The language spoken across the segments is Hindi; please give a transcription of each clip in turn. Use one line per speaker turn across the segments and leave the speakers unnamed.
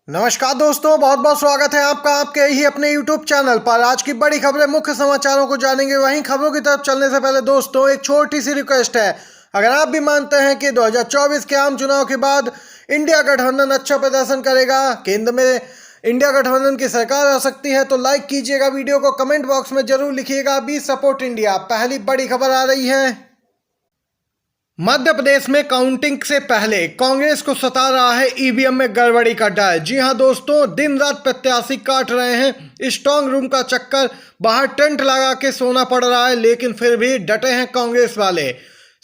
नमस्कार दोस्तों, बहुत बहुत स्वागत है आपका आपके ही अपने YouTube चैनल पर। आज की बड़ी खबरें, मुख्य समाचारों को जानेंगे। वहीं खबरों की तरफ चलने से पहले दोस्तों एक छोटी सी रिक्वेस्ट है। अगर आप भी मानते हैं कि 2024 के आम चुनाव के बाद इंडिया गठबंधन अच्छा प्रदर्शन करेगा, केंद्र में इंडिया गठबंधन की सरकार आ सकती है, तो लाइक कीजिएगा वीडियो को, कमेंट बॉक्स में जरूर लिखिएगा बी सपोर्ट इंडिया। पहली बड़ी खबर आ रही है। मध्य प्रदेश में काउंटिंग से पहले कांग्रेस को सता रहा है ईवीएम में गड़बड़ी का डर। जी हां दोस्तों, दिन रात प्रत्याशी काट रहे हैं स्ट्रांग रूम का चक्कर, बाहर टेंट लगा के सोना पड़ रहा है, लेकिन फिर भी डटे हैं कांग्रेस वाले।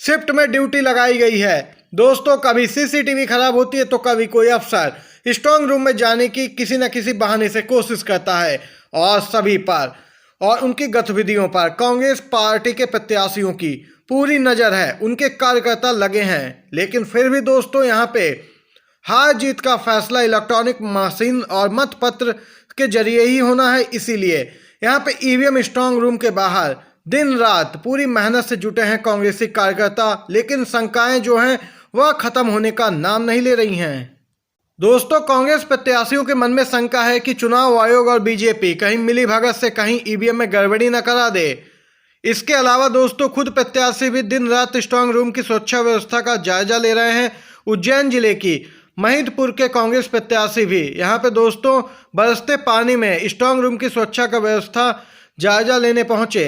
शिफ्ट में ड्यूटी लगाई गई है दोस्तों, कभी सीसीटीवी खराब होती है तो कभी कोई अफसर स्ट्रांग रूम में जाने की किसी न किसी बहाने से कोशिश करता है, और सभी पर और उनकी गतिविधियों पर कांग्रेस पार्टी के प्रत्याशियों की पूरी नजर है। उनके कार्यकर्ता लगे हैं, लेकिन फिर भी दोस्तों यहाँ पे हार जीत का फैसला इलेक्ट्रॉनिक मशीन और मत पत्र के जरिए ही होना है। इसीलिए यहाँ पे ईवीएम स्ट्रांग रूम के बाहर दिन रात पूरी मेहनत से जुटे हैं कांग्रेसी कार्यकर्ता, लेकिन शंकाएं जो हैं वह खत्म होने का नाम नहीं ले रही हैं। दोस्तों, कांग्रेस प्रत्याशियों के मन में शंका है कि चुनाव आयोग और बीजेपी कहीं मिलीभगत से कहीं ईवीएम में गड़बड़ी न करा दे। इसके अलावा दोस्तों खुद प्रत्याशी भी दिन रात स्ट्रांग रूम की सुरक्षा व्यवस्था का जायजा ले रहे हैं। उज्जैन जिले की महिदपुर के कांग्रेस प्रत्याशी भी यहाँ पे दोस्तों बरसते पानी में स्ट्रांग रूम की सुरक्षा का व्यवस्था जायजा लेने पहुंचे।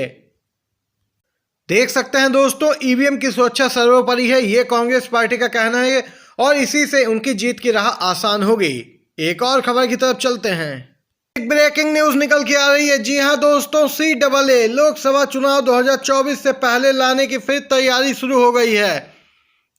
देख सकते हैं दोस्तों, ईवीएम की सुरक्षा सर्वोपरि है, ये कांग्रेस पार्टी का कहना है, और इसी से उनकी जीत की राह आसान होगी। एक और खबर की तरफ चलते हैं। एक ब्रेकिंग न्यूज निकल के आ रही है। जी हां दोस्तों, CAA लोकसभा चुनाव 2024 से पहले लाने की फिर तैयारी शुरू हो गई है।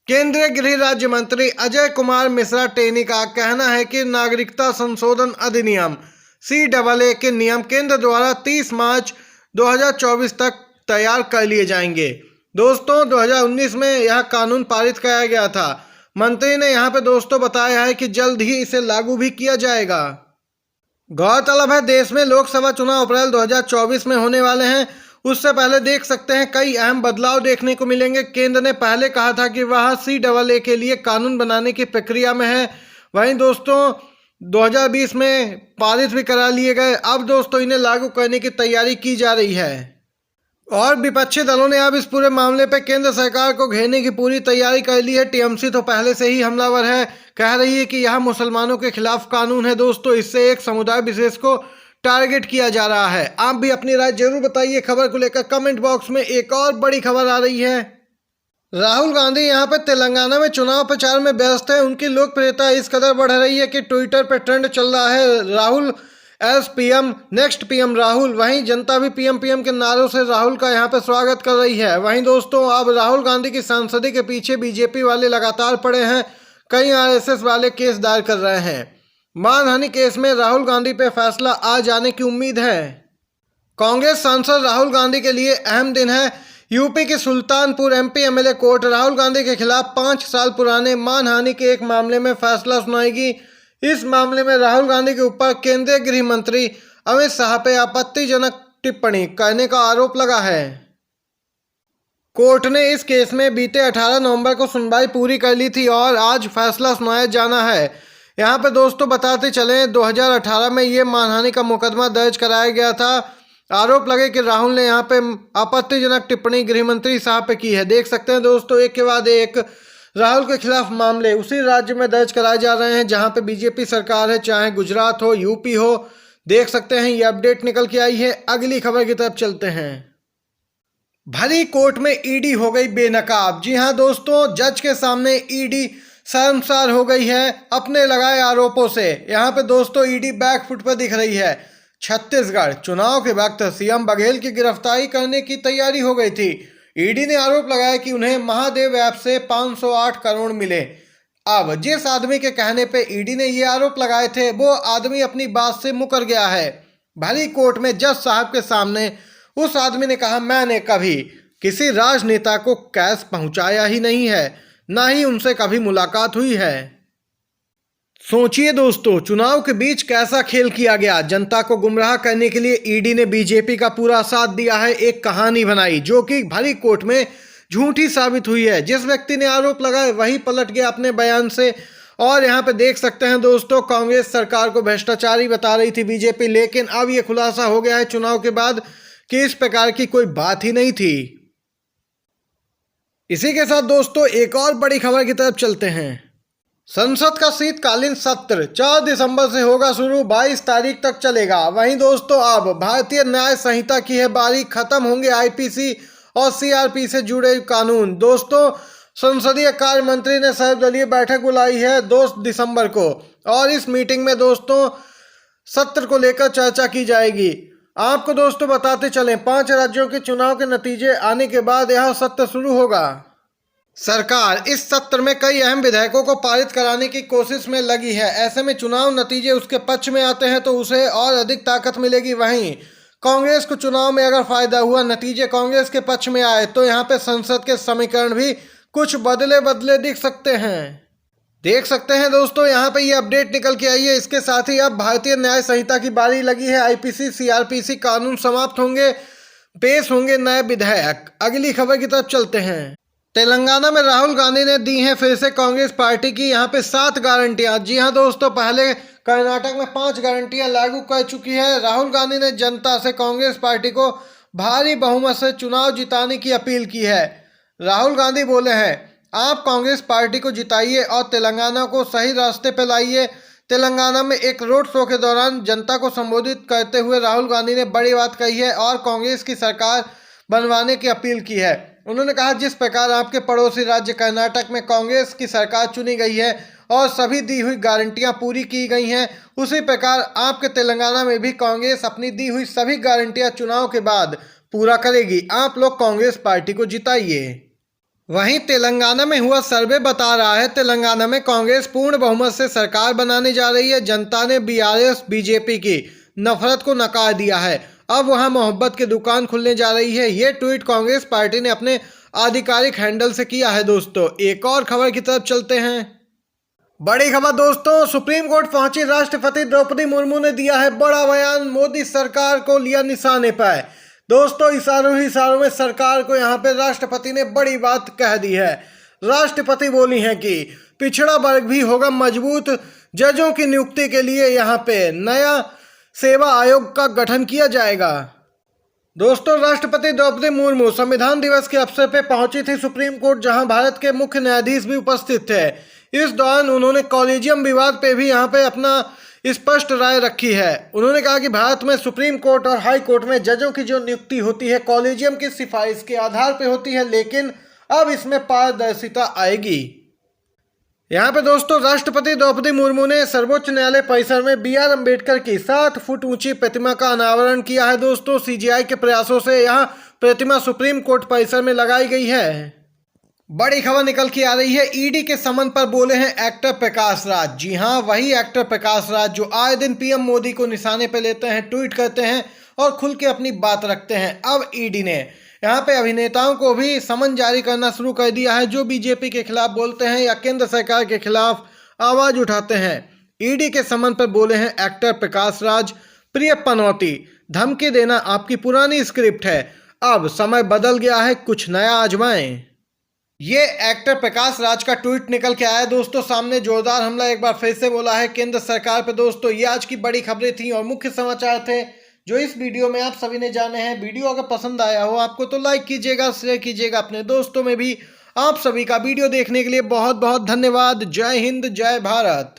केंद्रीय गृह राज्य मंत्री अजय कुमार मिश्रा टेनी का कहना है कि नागरिकता संशोधन अधिनियम CAA के नियम केंद्र द्वारा 30 मार्च 2024 तक तैयार कर लिए जाएंगे। दोस्तों 2019 में यह कानून पारित किया गया था। मंत्री ने यहाँ पे दोस्तों बताया है कि जल्द ही इसे लागू भी किया जाएगा। गौरतलब है, देश में लोकसभा चुनाव अप्रैल 2024 में होने वाले हैं। उससे पहले देख सकते हैं कई अहम बदलाव देखने को मिलेंगे। केंद्र ने पहले कहा था कि वह CAA के लिए कानून बनाने की प्रक्रिया में है। वहीं दोस्तों 2020 में पारित भी करा लिए गए। अब दोस्तों इन्हें लागू करने की तैयारी की जा रही है, और विपक्षी दलों ने अब इस पूरे मामले पर केंद्र सरकार को घेरने की पूरी तैयारी कर ली है। टीएमसी तो पहले से ही हमलावर है, कह रही है कि यह मुसलमानों के खिलाफ कानून है। दोस्तों इससे एक समुदाय विशेष को टारगेट किया जा रहा है। आप भी अपनी राय जरूर बताइए खबर को लेकर कमेंट बॉक्स में। एक और बड़ी खबर आ रही है। राहुल गांधी यहाँ पे तेलंगाना में चुनाव प्रचार में व्यस्त है। उनकी लोकप्रियता इस कदर बढ़ रही है कि ट्विटर पर ट्रेंड चल रहा है Rahul S PM, next PM Rahul. वहीं जनता भी पीएम के नारों से राहुल का यहाँ पे स्वागत कर रही है। वहीं दोस्तों अब राहुल गांधी की सांसदी के पीछे बीजेपी वाले लगातार पड़े हैं। कई आरएसएस वाले केस दायर कर रहे हैं। मानहानि केस में राहुल गांधी पे फैसला आ जाने की उम्मीद है। कांग्रेस सांसद राहुल गांधी के लिए अहम दिन है। यूपी के Sultanpur MP MLA court Rahul Gandhi के खिलाफ 5 साल पुराने मानहानि के एक मामले में फैसला सुनाएगी। इस मामले में राहुल गांधी के ऊपर केंद्रीय गृह मंत्री अमित शाह पे आपत्तिजनक टिप्पणी करने का आरोप लगा है। कोर्ट ने इस केस में बीते 18 नवंबर को सुनवाई पूरी कर ली थी, और आज फैसला सुनाया जाना है। यहाँ पे दोस्तों बताते चले 2018 में ये मानहानि का मुकदमा दर्ज कराया गया था। आरोप लगे कि राहुल ने यहाँ पे आपत्तिजनक टिप्पणी गृह मंत्री साहब पे की है। देख सकते हैं दोस्तों एक के बाद एक राहुल के खिलाफ मामले उसी राज्य में दर्ज कराए जा रहे हैं जहां पे बीजेपी सरकार है, चाहे गुजरात हो, यूपी हो। देख सकते हैं ये अपडेट निकल के आई है। अगली खबर की तरफ चलते हैं। भरी कोर्ट में ईडी हो गई बेनकाब। जी हां दोस्तों, जज के सामने ईडी शर्मसार हो गई है अपने लगाए आरोपों से। यहाँ पे दोस्तों ईडी बैकफुट पर दिख रही है। छत्तीसगढ़ चुनाव के वक्त सीएम बघेल की गिरफ्तारी करने की तैयारी हो गई थी। ईडी ने आरोप लगाया कि उन्हें महादेव ऐप से 508 करोड़ मिले। अब जिस आदमी के कहने पे ईडी ने ये आरोप लगाए थे, वो आदमी अपनी बात से मुकर गया है। भरी कोर्ट में जज साहब के सामने उस आदमी ने कहा, मैंने कभी किसी राजनेता को कैश पहुंचाया ही नहीं है, ना ही उनसे कभी मुलाकात हुई है। सोचिए दोस्तों, चुनाव के बीच कैसा खेल किया गया। जनता को गुमराह करने के लिए ईडी ने बीजेपी का पूरा साथ दिया है। एक कहानी बनाई जो कि भरी कोर्ट में झूठी साबित हुई है। जिस व्यक्ति ने आरोप लगाए वही पलट गया अपने बयान से, और यहाँ पे देख सकते हैं दोस्तों, कांग्रेस सरकार को भ्रष्टाचारी बता रही थी बीजेपी, लेकिन अब ये खुलासा हो गया है चुनाव के बाद कि इस प्रकार की कोई बात ही नहीं थी। इसी के साथ दोस्तों एक और बड़ी खबर की तरफ चलते हैं। संसद का शीतकालीन सत्र 4 दिसंबर से होगा शुरू, 22 तारीख तक चलेगा। वहीं दोस्तों अब भारतीय न्याय संहिता की है बारी, खत्म होंगे आईपीसी और सीआरपी से जुड़े कानून। दोस्तों संसदीय कार्य मंत्री ने सर्वदलीय बैठक बुलाई है 2 दिसंबर को, और इस मीटिंग में दोस्तों सत्र को लेकर चर्चा की जाएगी। आपको दोस्तों बताते चलें, 5 राज्यों के चुनाव के नतीजे आने के बाद यह सत्र शुरू होगा। सरकार इस सत्र में कई अहम विधेयकों को पारित कराने की कोशिश में लगी है। ऐसे में चुनाव नतीजे उसके पक्ष में आते हैं तो उसे और अधिक ताकत मिलेगी। वहीं कांग्रेस को चुनाव में अगर फायदा हुआ, नतीजे कांग्रेस के पक्ष में आए, तो यहाँ पे संसद के समीकरण भी कुछ बदले दिख सकते हैं। देख सकते हैं दोस्तों, यहाँ पे ये अपडेट निकल के आई है। इसके साथ ही अब भारतीय न्याय संहिता की बारी लगी है। आईपीसी सीआरपीसी कानून समाप्त होंगे, पेश होंगे नए विधेयक। अगली खबर की तरफ चलते हैं। तेलंगाना में राहुल गांधी ने दी हैं फिर से कांग्रेस पार्टी की यहाँ पे 7 गारंटियां। जी हां दोस्तों, पहले कर्नाटक में 5 गारंटियां लागू कर चुकी है। राहुल गांधी ने जनता से कांग्रेस पार्टी को भारी बहुमत से चुनाव जिताने की अपील की है। राहुल गांधी बोले हैं, आप कांग्रेस पार्टी को जिताइए और तेलंगाना को सही रास्ते पर लाइए। तेलंगाना में एक रोड शो के दौरान जनता को संबोधित करते हुए राहुल गांधी ने बड़ी बात कही है और कांग्रेस की सरकार बनवाने की अपील की है। उन्होंने कहा, जिस प्रकार आपके पड़ोसी राज्य कर्नाटक में कांग्रेस की सरकार चुनी गई है और सभी दी हुई गारंटियां पूरी की गई हैं, उसी प्रकार आपके तेलंगाना में भी कांग्रेस अपनी दी हुई सभी गारंटियां चुनाव के बाद पूरा करेगी। आप लोग कांग्रेस पार्टी को जिताइए। वहीं तेलंगाना में हुआ सर्वे बता रहा है, तेलंगाना में कांग्रेस पूर्ण बहुमत से सरकार बनाने जा रही है। जनता ने बीआरएस बीजेपी की नफरत को नकार दिया है। अब वहां मोहब्बत की दुकान खुलने जा रही है। ये ट्वीट कांग्रेस पार्टी ने अपने आधिकारिक हैंडल से किया है। दोस्तों एक और खबर की तरफ चलते हैं। बड़ी खबर दोस्तों, सुप्रीम कोर्ट पहुंची राष्ट्रपति द्रौपदी मुर्मू ने दिया है बड़ा बयान, मोदी सरकार को लिया निशाने पर। दोस्तों इशारों में सरकार को यहाँ पे राष्ट्रपति ने बड़ी बात कह दी है। राष्ट्रपति बोली हैं कि पिछड़ा वर्ग भी होगा मजबूत, जजों की नियुक्ति के लिए यहाँ पे नया सेवा आयोग का गठन किया जाएगा। दोस्तों राष्ट्रपति द्रौपदी मुर्मू संविधान दिवस के अवसर पर पहुंची थी सुप्रीम कोर्ट, जहां भारत के मुख्य न्यायाधीश भी उपस्थित थे। इस दौरान उन्होंने कॉलेजियम विवाद पे भी यहां पे अपना स्पष्ट राय रखी है। उन्होंने कहा कि भारत में सुप्रीम कोर्ट और हाई कोर्ट में जजों की जो नियुक्ति होती है कॉलेजियम की सिफारिश के आधार पर होती है, लेकिन अब इसमें पारदर्शिता आएगी। यहाँ पे दोस्तों राष्ट्रपति द्रौपदी मुर्मू ने सर्वोच्च न्यायालय परिसर में BR अम्बेडकर की 7 फुट ऊंची प्रतिमा का अनावरण किया है। दोस्तों CGI के प्रयासों से यह प्रतिमा सुप्रीम कोर्ट परिसर में लगाई गई है। बड़ी खबर निकल के आ रही है, ईडी के समन पर बोले हैं एक्टर प्रकाश राज। जी हाँ, वही एक्टर प्रकाश राज जो आए दिन PM मोदी को निशाने पर लेते हैं, ट्वीट करते हैं और खुल के अपनी बात रखते हैं। अब ईडी ने यहाँ पे अभिनेताओं को भी समन जारी करना शुरू कर दिया है, जो बीजेपी के खिलाफ बोलते हैं या केंद्र सरकार के खिलाफ आवाज उठाते हैं। ईडी के समन पर बोले हैं एक्टर प्रकाश राज, प्रिय पनौती, धमकी देना आपकी पुरानी स्क्रिप्ट है, अब समय बदल गया है, कुछ नया आजमाएं। ये एक्टर प्रकाश राज का ट्वीट निकल के आया दोस्तों सामने। जोरदार हमला एक बार फिर से बोला है केंद्र सरकार पर। दोस्तों ये आज की बड़ी खबरें थी और मुख्य समाचार थे जो इस वीडियो में आप सभी ने जाने हैं। वीडियो अगर पसंद आया हो आपको तो लाइक कीजिएगा, शेयर कीजिएगा अपने दोस्तों में भी। आप सभी का वीडियो देखने के लिए बहुत बहुत धन्यवाद। जय हिंद, जय भारत।